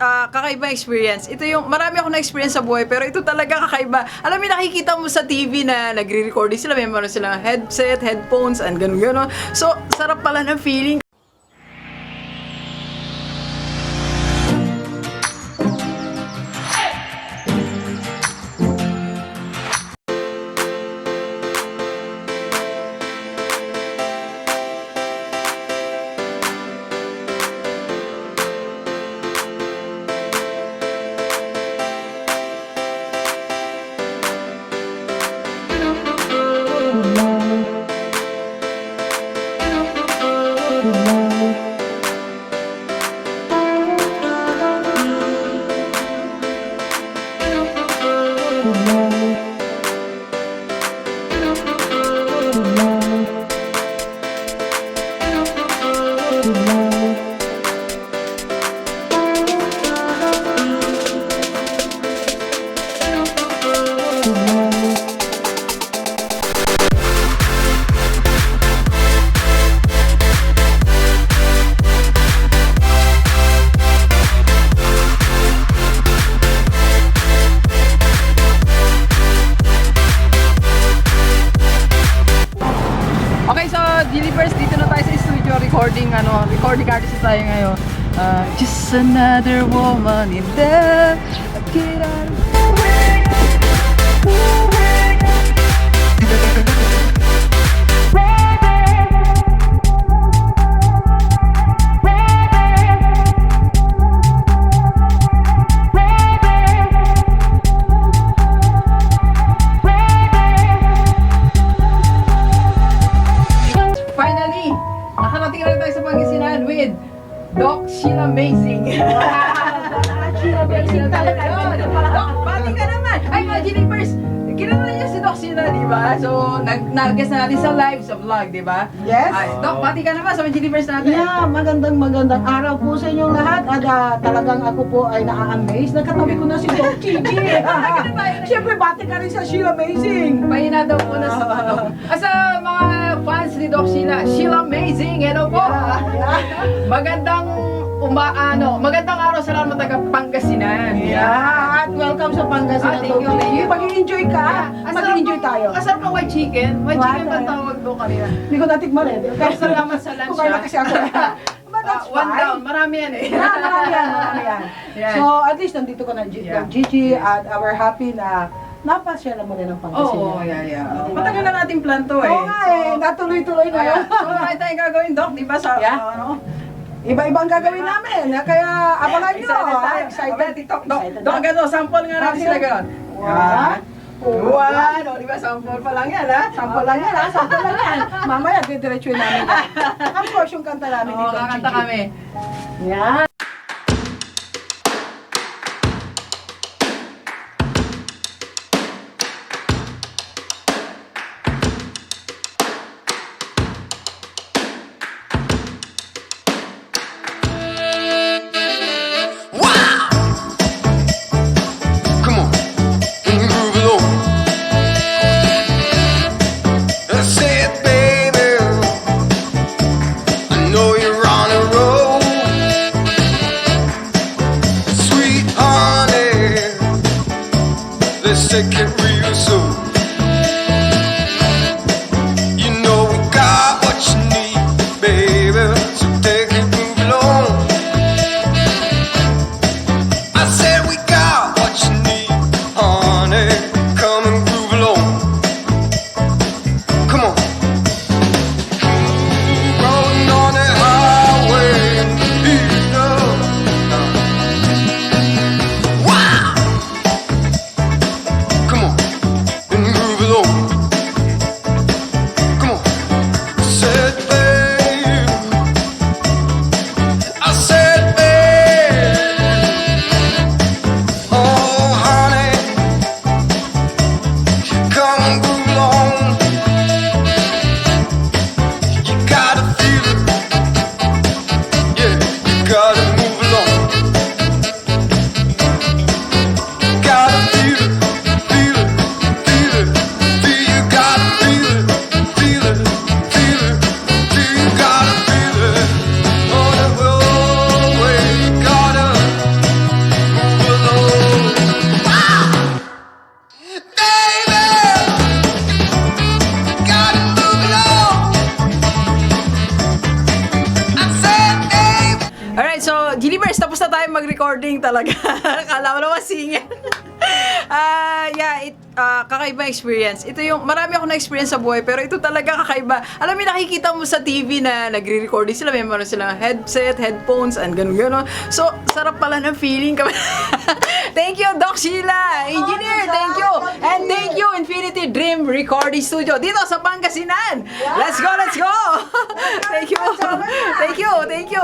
kakaiba experience. Ito yung, marami ako na-experience sa buhay, pero ito talaga kakaiba. Alam mo, nakikita mo sa TV na nagre-recording sila, may meron silang headset, headphones, and gano'n. So, sarap pala ng feeling. Recording artist tayo ngayon. Just another woman in the Finally, nakarating na tayo sa Pangasinan with Doc Sheila Amazing. Sheila Amazing talaga. Doc, bati ka naman. Ay, mga Gilipers, kilala niyo si Doc Sheila, di ba? So, nag-guest na natin sa live, sa vlog, di ba? Yes. Ay, Doc, bati ka naman sa mga Gilipers natin. Yeah, magandang araw po sa inyong lahat. At talagang ako po ay na-amaze. Nakatabi ko na si Doc Gigi. Siyempre, bati ka rin sa Sheila Amazing. Pahina daw po na sa sa mga fans ni Doc Sheila, Sheila Amazing, hello po! Magandang araw sa lahat ng taga Pangasinan. Yeah, at welcome sa Pangasinan. Thank you. Mag-enjoy ka, mag-enjoy tayo. Asarap ang white chicken? White chicken ba tawag doon kanina? Hindi ko natikman eh. Pero salamat sa lunch. Kumain na kasi ako. But that's One fine. down, marami yan eh. Marami yan. Yan. So, at least nandito ka na, Gigi, at we're happy na napasya mo rin ng Pangasinan. Oo, yeah. Matagal na natin plan to eh. Oo nga eh, natuloy-tuloy na yun. So, marami tayong gagawin, Doc, di ba? Sa, Iba-ibang gagawin namin, kaya abangan nyo. Excited. TikTok, Doc, gano'n, sample nga natin sila gano'n. One, o, di ba, sample pa lang yan, ha? Sample lang yan. Mamaya, didiretsuin namin yan. Of course, yung kanta namin dito. Oo, kakanta kami. Yan. Take it real soon. You know we got what you need, baby. So take it, move along. I said we got what you need, honey. Come and groove along. Come on. Rolling on the highway, beat up. Wow. Come on. time mag-recording talaga. Akala mo naman singer. Kakaiba experience. Ito yung, marami ako na-experience sa buhay, pero ito talaga kakaiba. Alam mo, nakikita mo sa TV na nagre-recording sila, may meron silang headset, headphones, and gano'n. So, sarap pala ng feeling. Thank you, Doc Sheila! Engineer, thank you! And thank you, Infinity Dream Recording Studio, dito sa Pangasinan! Let's go! Thank you!